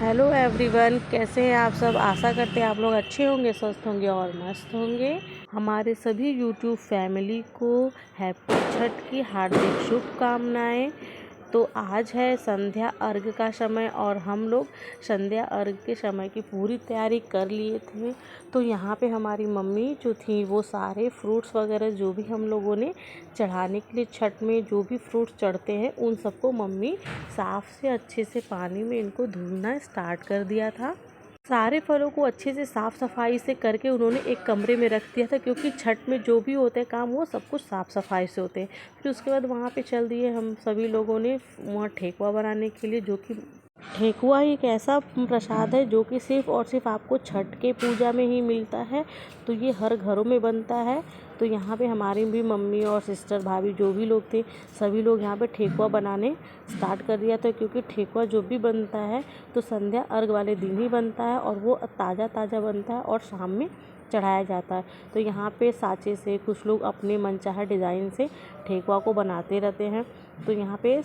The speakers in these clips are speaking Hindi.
हेलो एवरीवन, कैसे हैं आप सब। आशा करते हैं आप लोग अच्छे होंगे, स्वस्थ होंगे और मस्त होंगे। हमारे सभी यूट्यूब फैमिली को हैप्पी छठ की हार्दिक शुभकामनाएं। तो आज है संध्या अर्घ का समय और हम लोग संध्या अर्घ के समय की पूरी तैयारी कर लिए थे। तो यहाँ पे हमारी मम्मी जो थी वो सारे फ्रूट्स वगैरह जो भी हम लोगों ने चढ़ाने के लिए छठ में जो भी फ्रूट्स चढ़ते हैं उन सबको मम्मी साफ़ से अच्छे से पानी में इनको धुलना स्टार्ट कर दिया था। सारे फलों को अच्छे से साफ़ सफाई से करके उन्होंने एक कमरे में रख दिया था, क्योंकि छठ में जो भी होते हैं काम वो सब कुछ साफ़ सफाई से होते हैं। फिर उसके बाद वहाँ पे चल दिए हम सभी लोगों ने वहाँ ठेकुआ बनाने के लिए, जो कि ठेकुआ एक ऐसा प्रसाद है जो कि सिर्फ़ और सिर्फ आपको छठ के पूजा में ही मिलता है। तो ये हर घरों में बनता है। तो यहाँ पे हमारी भी मम्मी और सिस्टर भाभी जो भी लोग थे सभी लोग यहाँ पे ठेकुआ बनाने स्टार्ट कर दिया था, क्योंकि ठेकुआ जो भी बनता है तो संध्या अर्घ वाले दिन ही बनता है और वो ताज़ा ताज़ा बनता है और शाम में चढ़ाया जाता है। तो यहाँ पे साँचे से कुछ लोग अपने मनचाहा डिज़ाइन से ठेकुआ को बनाते रहते हैं। तो यहाँ पे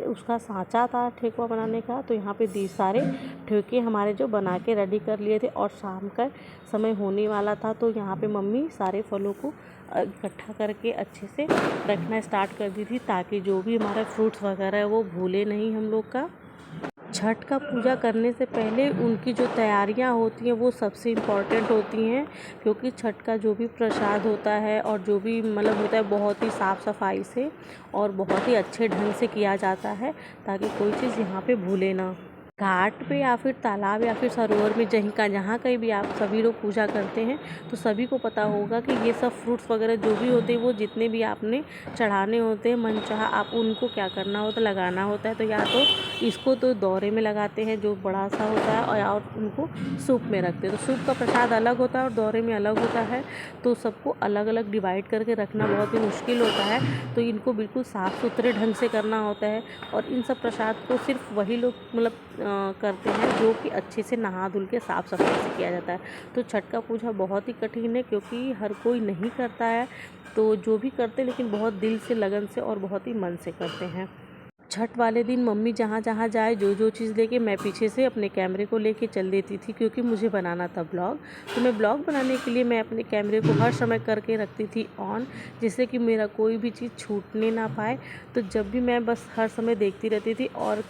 उसका साँचा था ठेकुआ बनाने का। तो यहाँ पे सारे ठेके हमारे जो बना के रेडी कर लिए थे और शाम का समय होने वाला था। तो यहाँ पे मम्मी सारे फलों को इकट्ठा करके अच्छे से रखना स्टार्ट कर दी थी, ताकि जो भी हमारा फ्रूट्स वगैरह है वो भूले नहीं हम लोग का। छठ का पूजा करने से पहले उनकी जो तैयारियां होती हैं वो सबसे इम्पॉर्टेंट होती हैं, क्योंकि छठ का जो भी प्रसाद होता है और जो भी मतलब होता है बहुत ही साफ़ सफाई से और बहुत ही अच्छे ढंग से किया जाता है, ताकि कोई चीज़ यहाँ पे भूले ना। घाट पे या फिर तालाब या फिर सरोवर में जहाँ कहीं भी आप सभी लोग पूजा करते हैं तो सभी को पता होगा कि ये सब फ्रूट्स वगैरह जो भी होते हैं वो जितने भी आपने चढ़ाने होते हैं मनचाहा आप उनको क्या करना होता है, लगाना होता है। तो या तो इसको तो दौरे में लगाते हैं जो बड़ा सा होता है, और उनको सूप में रखते हैं। तो सूप का प्रसाद अलग होता है और दौरे में अलग होता है। तो सबको अलग अलग डिवाइड करके रखना बहुत ही मुश्किल होता है। तो इनको बिल्कुल साफ़ सुथरे ढंग से करना होता है और इन सब प्रसाद को सिर्फ वही लोग मतलब करते हैं जो कि अच्छे से नहा धुल के साफ़ सफाई से किया जाता है। तो छठ का पूजा बहुत ही कठिन है, क्योंकि हर कोई नहीं करता है। तो जो भी करते हैं लेकिन बहुत दिल से, लगन से और बहुत ही मन से करते हैं। छठ वाले दिन मम्मी जहाँ जहाँ जाए जो चीज़ लेके मैं पीछे से अपने कैमरे को लेके चल देती थी, क्योंकि मुझे बनाना था ब्लॉग। तो मैं ब्लॉग बनाने के लिए मैं अपने कैमरे को हर समय करके रखती थी ऑन, जिससे कि मेरा कोई भी चीज़ छूटने ना पाए। तो जब भी मैं बस हर समय देखती रहती थी, और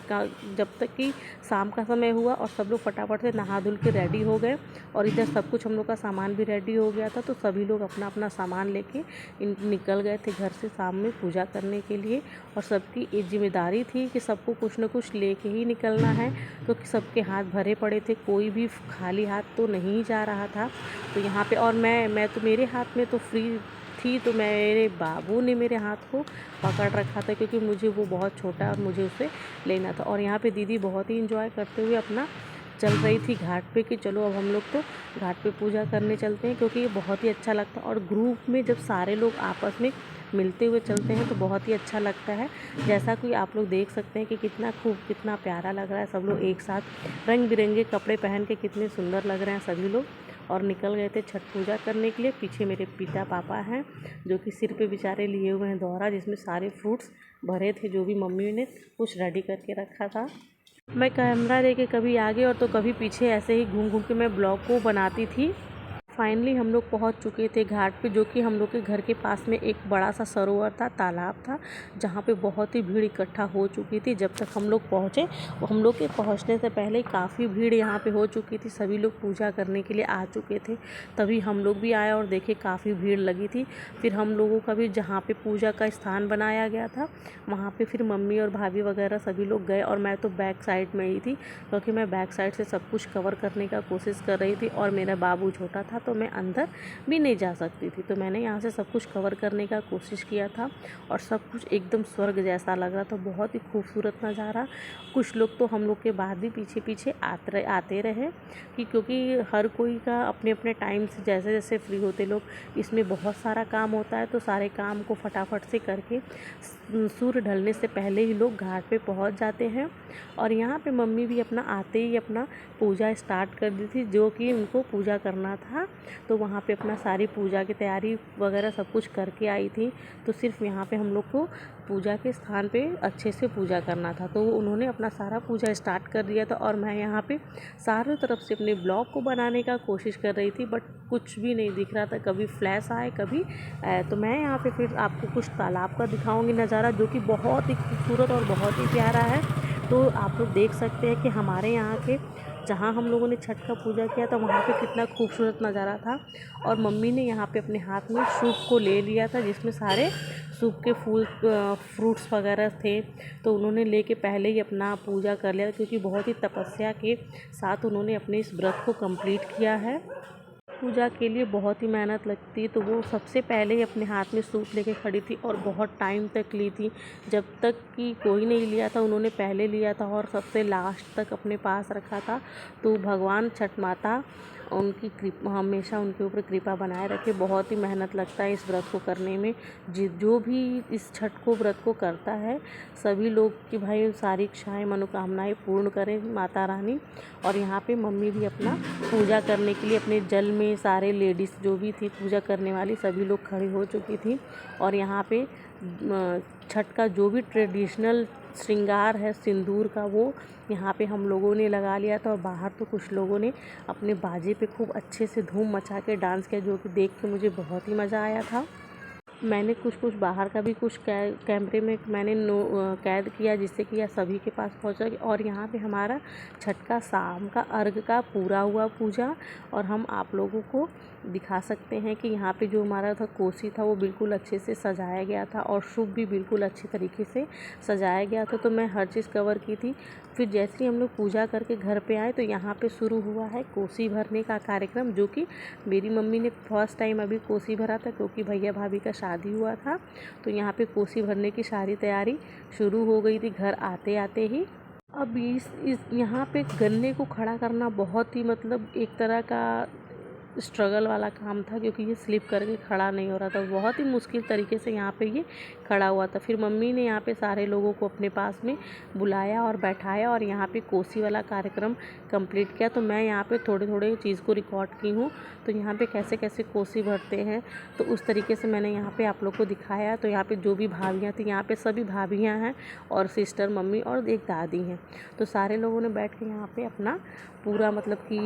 जब तक कि शाम का समय हुआ और सब लोग फटाफट से नहा धुल के रेडी हो गए और इधर सब कुछ हम लोग का सामान भी रेडी हो गया था। तो सभी लोग अपना अपना सामान लेके निकल गए थे घर से शाम में पूजा करने के लिए। और सबकी एक जिम्मेदारी थी कि सबको कुछ न कुछ लेके ही निकलना है। तो सबके हाथ भरे पड़े थे, कोई भी खाली हाथ तो नहीं जा रहा था। तो यहाँ पे और मैं तो मेरे हाथ में तो फ्री थी, तो मेरे बाबू ने मेरे हाथ को पकड़ रखा था, क्योंकि मुझे वो बहुत छोटा और मुझे उसे लेना था। और यहाँ पे दीदी बहुत ही इंजॉय करते हुए अपना चल रही थी घाट पे कि चलो अब हम लोग तो घाट पे पूजा करने चलते हैं, क्योंकि ये बहुत ही अच्छा लगता है। और ग्रुप में जब सारे लोग आपस में मिलते हुए चलते हैं तो बहुत ही अच्छा लगता है। जैसा कि आप लोग देख सकते हैं कि कितना प्यारा लग रहा है। सब लोग एक साथ रंग बिरंगे कपड़े पहन के कितने सुंदर लग रहे हैं सभी लोग, और निकल गए थे छठ पूजा करने के लिए। पीछे मेरे पिता पापा हैं, जो कि सिर पे बेचारे लिए हुए हैं दौरा, जिसमें सारे फ्रूट्स भरे थे जो भी मम्मी ने कुछ रेडी करके रखा था। मैं कैमरा लेके कभी आगे और तो कभी पीछे ऐसे ही घूम घूम के मैं ब्लॉग को बनाती थी। फाइनली हम लोग पहुंच चुके थे घाट पे, जो कि हम लोग के घर के पास में एक बड़ा सा सरोवर था, तालाब था, जहाँ पे बहुत ही भीड़ इकट्ठा हो चुकी थी। जब तक हम लोग पहुँचे, हम लोग के पहुँचने से पहले काफ़ी भीड़ यहाँ पे हो चुकी थी। सभी लोग पूजा करने के लिए आ चुके थे। तभी हम लोग भी आए और देखे काफ़ी भीड़ लगी थी। फिर हम लोगों का भी जहाँ पे पूजा का स्थान बनाया गया था वहाँ पे फिर मम्मी और भाभी वगैरह सभी लोग गए, और मैं तो बैक साइड में ही थी, क्योंकि मैं बैक साइड से सब कुछ कवर करने का कोशिश कर रही थी। और मेरा बाबू छोटा था तो मैं अंदर भी नहीं जा सकती थी। तो मैंने यहाँ से सब कुछ कवर करने का कोशिश किया था, और सब कुछ एकदम स्वर्ग जैसा लग रहा था। बहुत ही खूबसूरत नज़ारा। कुछ लोग तो हम लोग के बाद भी पीछे पीछे आते रहे, क्योंकि हर कोई का अपने अपने टाइम से जैसे जैसे फ्री होते लोग, इसमें बहुत सारा काम होता है। तो सारे काम को फटाफट से करके सूर्य ढलने से पहले ही लोग घाट पे पहुंच जाते हैं। और यहाँ पे मम्मी भी अपना आते ही अपना पूजा स्टार्ट कर दी थी, जो कि उनको पूजा करना था तो वहाँ पे अपना सारी पूजा की तैयारी वगैरह सब कुछ करके आई थी। तो सिर्फ यहाँ पे हम लोग को पूजा के स्थान पे अच्छे से पूजा करना था। तो उन्होंने अपना सारा पूजा स्टार्ट कर दिया था और मैं यहाँ पे चारों तरफ से अपने ब्लॉग को बनाने का कोशिश कर रही थी, बट कुछ भी नहीं दिख रहा था। कभी फ्लैश आए कभी तो मैं यहाँ पे फिर आपको कुछ तालाब का दिखाऊंगी नज़ारा, जो कि बहुत ही खूबसूरत और बहुत ही प्यारा है। तो आप लोग देख सकते हैं कि हमारे यहाँ के जहाँ हम लोगों ने छठ का पूजा किया था वहाँ पे कितना खूबसूरत नज़ारा था। और मम्मी ने यहाँ पे अपने हाथ में सूप को ले लिया था, जिसमें सारे सूप के फूल फ्रूट्स वगैरह थे। तो उन्होंने लेके पहले ही अपना पूजा कर लिया, क्योंकि बहुत ही तपस्या के साथ उन्होंने अपने इस व्रत को कंप्लीट किया है। पूजा के लिए बहुत ही मेहनत लगती है, तो वो सबसे पहले ही अपने हाथ में सूप लेके खड़ी थी और बहुत टाइम तक ली थी। जब तक कि कोई नहीं लिया था उन्होंने पहले लिया था और सबसे लास्ट तक अपने पास रखा था। तो भगवान छठ माता उनकी कृपा हमेशा उनके ऊपर कृपा बनाए रखे। बहुत ही मेहनत लगता है इस व्रत को करने में। जो भी इस छठ को व्रत को करता है, सभी लोग की भाई सारी इच्छाएँ मनोकामनाएँ पूर्ण करें माता रानी। और यहाँ पे मम्मी भी अपना पूजा करने के लिए अपने जल में सारे लेडीज़ जो भी थी पूजा करने वाली सभी लोग खड़ी हो चुकी थी। और यहाँ पे छठ का जो भी ट्रेडिशनल श्रृंगार है सिंदूर का, वो यहाँ पे हम लोगों ने लगा लिया था। और बाहर तो कुछ लोगों ने अपने बाजे पे खूब अच्छे से धूम मचा के डांस किया, जो कि देख के मुझे बहुत ही मज़ा आया था। मैंने कुछ बाहर का भी कुछ कैमरे में मैंने कैद किया, जिससे कि यह सभी के पास पहुंचा। और यहाँ पे हमारा छठ का शाम का अर्घ का पूरा हुआ पूजा। और हम आप लोगों को दिखा सकते हैं कि यहाँ पे जो हमारा था कोसी था वो बिल्कुल अच्छे से सजाया गया था और शुभ भी बिल्कुल अच्छे तरीके से सजाया गया था। तो मैं हर चीज़ कवर की थी। फिर जैसे ही हम लोग पूजा करके घर पे आए तो यहाँ पे शुरू हुआ है कोसी भरने का कार्यक्रम, जो कि मेरी मम्मी ने फर्स्ट टाइम अभी कोसी भरा था, क्योंकि भैया भाभी का शादी हुआ था। तो यहाँ पे कोसी भरने की सारी तैयारी शुरू हो गई थी घर आते आते ही। अब इस यहाँ पे गन्ने को खड़ा करना बहुत ही मतलब एक तरह का स्ट्रगल वाला काम था, क्योंकि ये स्लिप करके खड़ा नहीं हो रहा था। बहुत ही मुश्किल तरीके से यहाँ पे ये खड़ा हुआ था। फिर मम्मी ने यहाँ पे सारे लोगों को अपने पास में बुलाया और बैठाया और यहाँ पे कोसी वाला कार्यक्रम कंप्लीट किया। तो मैं यहाँ पे थोड़े थोड़े चीज़ को रिकॉर्ड की हूँ। तो यहाँ पे कैसे कैसे कोसी भरते हैं, तो उस तरीके से मैंने यहाँ पे आप लोग को दिखाया। तो यहाँ पे जो भी भाभियाँ थी, यहाँ पे सभी भाभियाँ हैं और सिस्टर मम्मी और एक दादी हैं। तो सारे लोगों ने बैठ के यहाँ पे अपना पूरा मतलब कि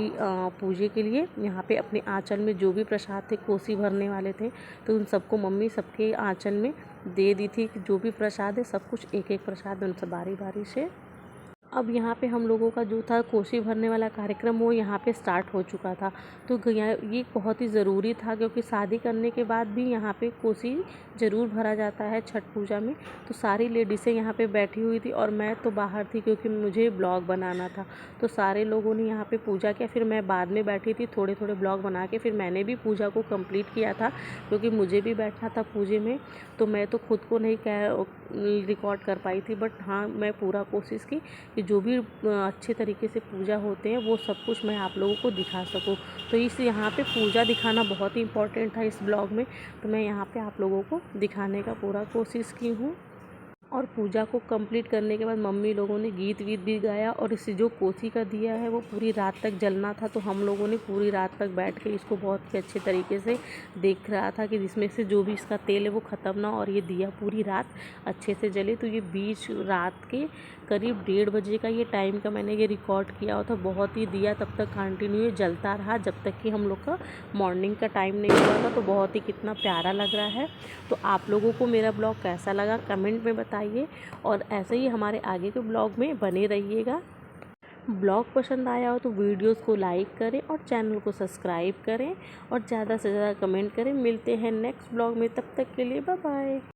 पूजे के लिए यहाँ पे अपने आंचल में जो भी प्रसाद थे कोसी भरने वाले थे, तो उन सबको मम्मी सबके आंचल में दे दी थी कि जो भी प्रसाद है सब कुछ एक एक प्रसाद उन सब बारी बारी से। अब यहाँ पे हम लोगों का जो था कोसी भरने वाला कार्यक्रम वो यहाँ पे स्टार्ट हो चुका था। तो ये बहुत ही ज़रूरी था, क्योंकि शादी करने के बाद भी यहाँ पे कोसी ज़रूर भरा जाता है छठ पूजा में। तो सारी लेडीज़ें यहाँ पे बैठी हुई थी और मैं तो बाहर थी, क्योंकि मुझे ब्लॉग बनाना था। तो सारे लोगों ने यहाँ पे पूजा किया। फिर मैं बाद में बैठी थी, थोड़े थोड़े ब्लॉग बना के फिर मैंने भी पूजा को कंप्लीट किया था, क्योंकि मुझे भी बैठना था पूजे में। तो मैं तो खुद को नहीं रिकॉर्ड कर पाई थी, बट हाँ मैं पूरा कोशिश की कि जो भी अच्छे तरीके से पूजा होते हैं वो सब कुछ मैं आप लोगों को दिखा सकूं। तो इस यहाँ पे पूजा दिखाना बहुत ही इम्पोर्टेंट था इस ब्लॉग में। तो मैं यहाँ पे आप लोगों को दिखाने का पूरा कोशिश की हूँ। और पूजा को कंप्लीट करने के बाद मम्मी लोगों ने गीत वीत भी गाया। और इसे जो कोसी का दिया है वो पूरी रात तक जलना था, तो हम लोगों ने पूरी रात तक बैठ के इसको बहुत ही अच्छे तरीके से देख रहा था कि जिसमें से जो भी इसका तेल है वो ख़त्म ना, और ये दिया पूरी रात अच्छे से जले। तो ये बीच रात के करीब 1:30 बजे का ये टाइम का मैंने ये रिकॉर्ड किया हुआ था। बहुत ही दिया तब तक कंटिन्यू जलता रहा जब तक कि हम लोग का मॉर्निंग का टाइम नहीं हुआ था। तो बहुत ही कितना प्यारा लग रहा है। तो आप लोगों को मेरा ब्लॉग कैसा लगा कमेंट में बताइए, और ऐसे ही हमारे आगे के ब्लॉग में बने रहिएगा। ब्लॉग पसंद आया हो तो वीडियोस को लाइक करें और चैनल को सब्सक्राइब करें और ज़्यादा से ज़्यादा कमेंट करें। मिलते हैं नेक्स्ट ब्लॉग में, तब तक के लिए बाय बाय।